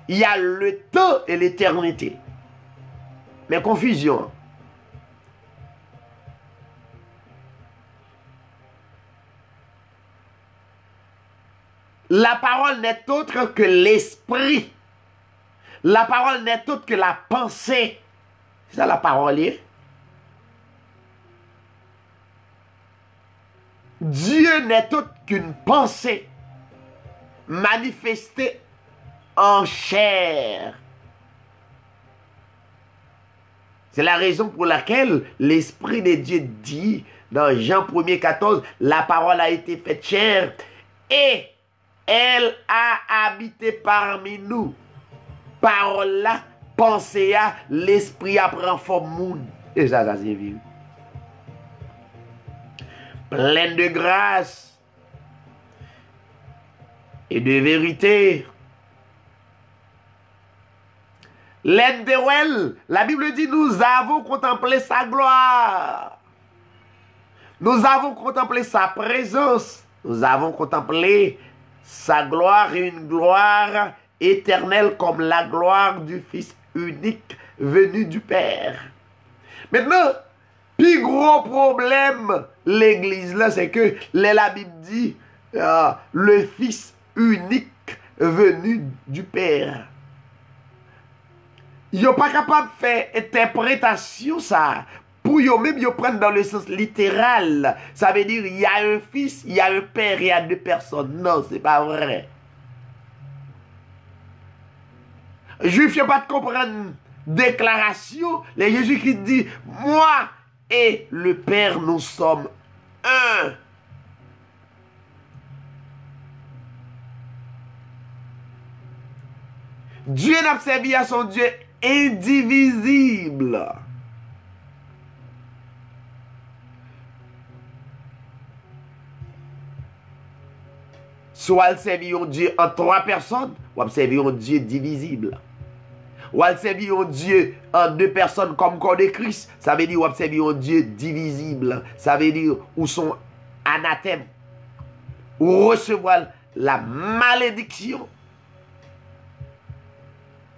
Il y a le temps et l'éternité. Mais confusion. La parole n'est autre que l'esprit. La parole n'est autre que la pensée. C'est ça la parole. Dieu n'est autre qu'une pensée manifestée en chair. C'est la raison pour laquelle l'Esprit de Dieu dit dans Jean 1er 14, la parole a été faite chair et elle a habité parmi nous. Parole là, pensée là, l'Esprit a pris forme monde. Et ça c'est vrai. Pleine de grâce et de vérité. L'aide de Well, la Bible dit, nous avons contemplé sa gloire. Nous avons contemplé sa présence. Nous avons contemplé sa gloire, une gloire éternelle comme la gloire du Fils unique venu du Père. Maintenant, plus gros problème, l'église là, c'est que la Bible dit le Fils unique venu du Père. Ils sont pas capable de faire interprétation ça. Pour eux même, ils prennent dans le sens littéral. Ça veut dire il y a un fils, il y a un père, il y a deux personnes. Non, c'est pas vrai. Juifs, ils ne pas de comprendre déclaration. Les Jésus qui dit moi et le Père, nous sommes un. Dieu n'a servi à son Dieu indivisible. Soit elle servit un Dieu en trois personnes, ou elle servit un Dieu divisible. Ou elle servit un Dieu en deux personnes comme corps de Christ. Ça veut dire ou elle servit un Dieu divisible. Ça veut dire ou son anathème. Ou recevoir la malédiction.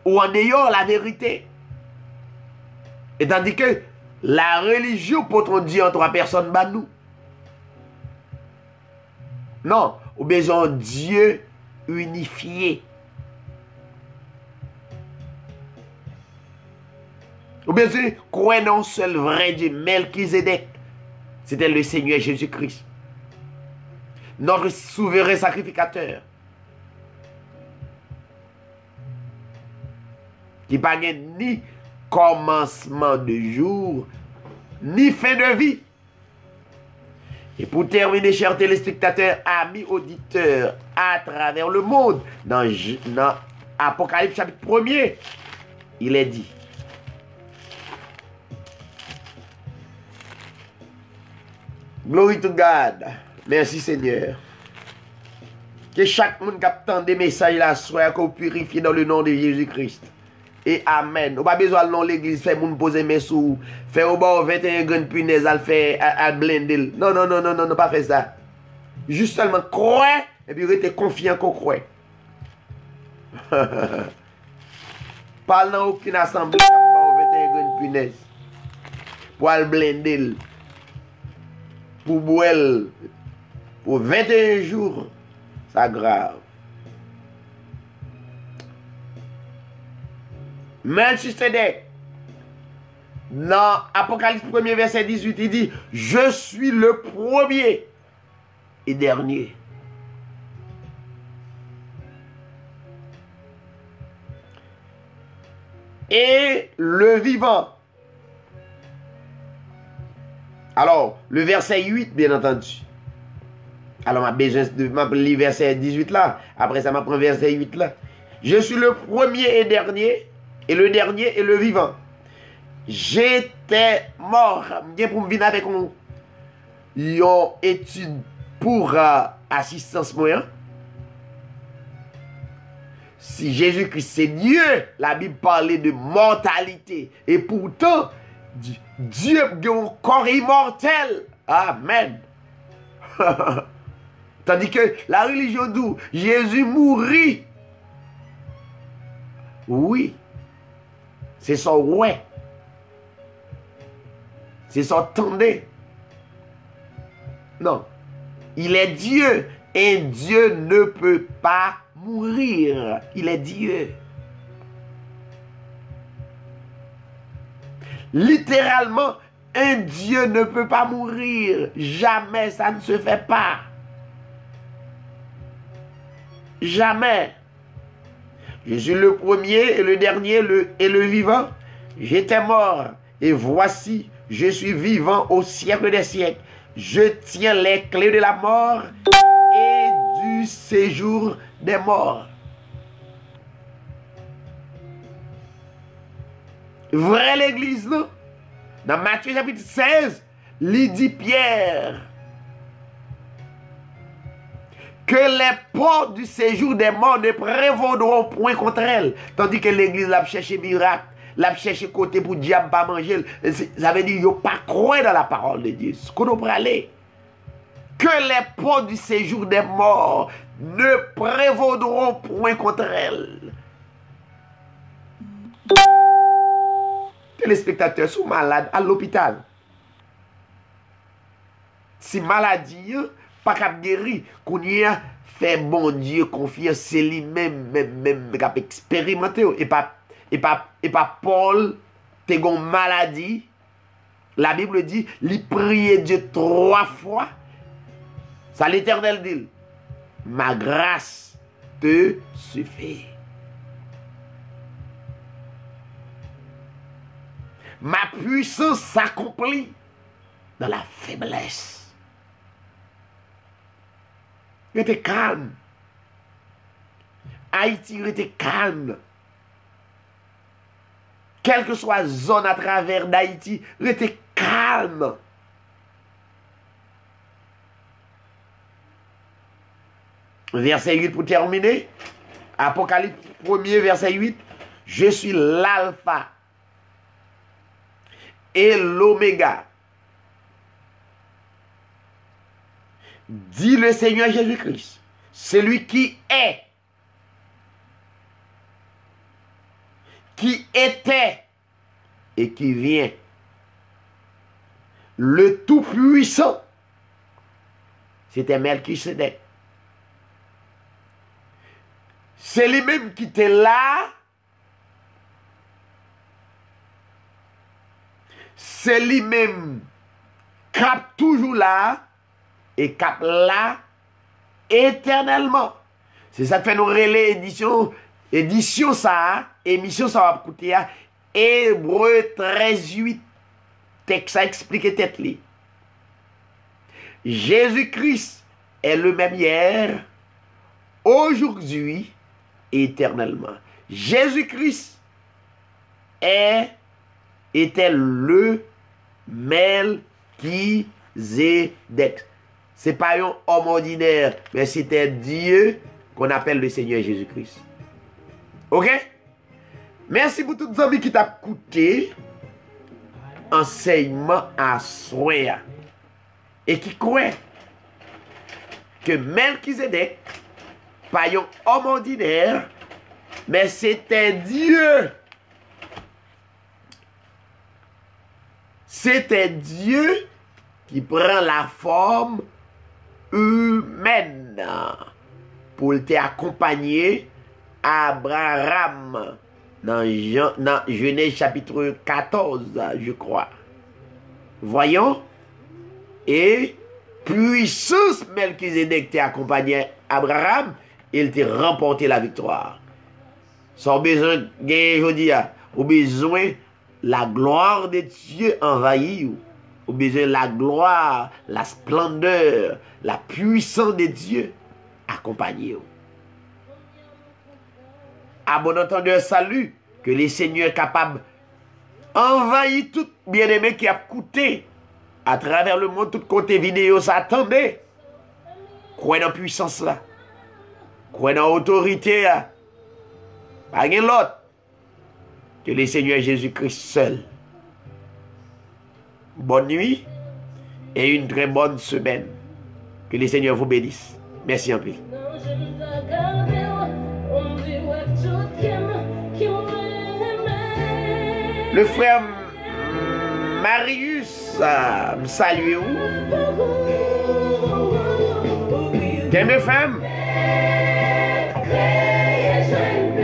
Ou en ayant la vérité. Et tandis que la religion pour ton Dieu en trois personnes, bah nous. Non, ou besoin de Dieu unifié. Ou besoin de croire dans un seul vrai Dieu, Melchizedek. C'était le Seigneur Jésus-Christ. Notre souverain sacrificateur. Qui n'a ni commencement de jour, ni fin de vie. Et pour terminer, chers téléspectateurs, amis auditeurs, à travers le monde, dans Apocalypse chapitre 1er, il est dit, Glory to God. Merci Seigneur. Que chaque monde qui attend des messages là soit purifié dans le nom de Jésus-Christ. Et amen. On pas besoin de l'église faire moun poser mes sous, faire au bord 21 grandes punaises à faire à blender. Non, non, non, non, non, non, pas faire ça. Juste seulement croire et puis rester confiant qu'on croit. Parle dans aucune assemblée qui a 21 grandes punaises. Pour le blender. Pour boire. Pour 21 jours. C'est grave. Melchizedek, dans Apocalypse 1er verset 18, il dit, je suis le premier et dernier. et le vivant. Alors, le verset 8, bien entendu. Alors, ma besoin de lire verset 18 là. Après ça, m'a prend verset 8 là. Je suis le premier et le dernier et le vivant. J'étais mort. Bien pour me venir avec une étude pour assistance moyen. Si Jésus-Christ c'est Dieu, la Bible parlait de mortalité. Et pourtant, Dieu a un corps immortel. Amen. Tandis que la religion d'où Jésus mourit. Oui. C'est son ouais. C'est son tendé. Non. Il est Dieu. Et Dieu ne peut pas mourir. Il est Dieu. Littéralement, un Dieu ne peut pas mourir. Jamais, ça ne se fait pas. Jamais. Je suis le premier et le dernier et le vivant. J'étais mort et voici, je suis vivant au siècle des siècles. Je tiens les clés de la mort et du séjour des morts. Vrai l'église, non? Dans Matthieu chapitre 16, il dit Pierre que les portes du séjour des morts ne prévaudront point contre elle. Tandis que l'église l'a cherché miracle, l'a cherché côté pour diable pas manger. Ça veut dire qu'il n'y a pas croire dans la parole de Dieu. Ce qu'on peut aller. Que les portes du séjour des morts ne prévaudront point contre elle. Téléspectateurs sont malades à l'hôpital. Si maladie, pas qu'à guérir, qu'on y a fait bon Dieu confiance, c'est lui-même qui a expérimenté. Et pas Paul, t'es une maladie. La Bible dit, il priait Dieu 3 fois. Ça l'Éternel dit, ma grâce te suffit. Ma puissance s'accomplit dans la faiblesse. Restez calme. Haïti, restez calme. Quelle que soit la zone à travers d'Haïti, restez calme. Verset 8 pour terminer. Apocalypse 1er, verset 8. Je suis l'alpha et l'oméga. Dit le Seigneur Jésus-Christ, celui qui est, qui était et qui vient, le Tout-Puissant, c'était Melchisedec. C'est lui-même qui était là. C'est lui-même qui est toujours là et qui est là éternellement. C'est ça que fait nos relais édition ça, émission ça va coûter à Hébreu 13:8. Texte ça explique tête li. Jésus-Christ est le même hier, aujourd'hui, éternellement. Jésus-Christ était le Melchisedec. Ce n'est pas un homme ordinaire, mais c'était Dieu qu'on appelle le Seigneur Jésus-Christ. Ok? Merci pour tous les amis qui t'ont écouté. Enseignement à soi. Et qui croient que Melchisedec, pas un homme ordinaire, mais c'était Dieu. C'était Dieu qui prend la forme humaine pour t'accompagner Abraham dans Genèse chapitre 14, je crois. Voyons. Et puissance Melchisedec t'a accompagné Abraham, il t'a remporté la victoire. Sans besoin de gagner aujourd'hui, Ou besoin la gloire de Dieu envahir. Ou besoin la gloire, la splendeur, la puissance de Dieu accompagner. À bon entendeur, salut, que les seigneurs capables envahir tout bien-aimé qui a coûté à travers le monde, tout côté vidéo, s'attendait. Croyez dans la puissance là. Croyez dans l'autorité là. Pas rien l'autre que le Seigneur Jésus-Christ seul. Bonne nuit et une très bonne semaine. Que le Seigneur vous bénisse. Merci en plus. Le frère Marius me salue où? T'aimes femme?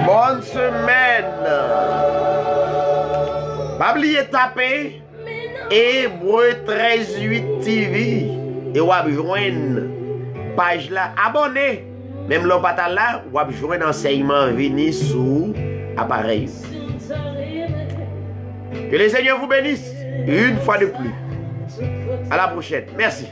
Bonne semaine. Pas oublier taper Hébreu 13:8 TV et vous avez joindre page là abonné. Même le patal là, vous avez joindre enseignement venu sous appareil. Que le Seigneur vous bénisse une fois de plus. À la prochaine. Merci.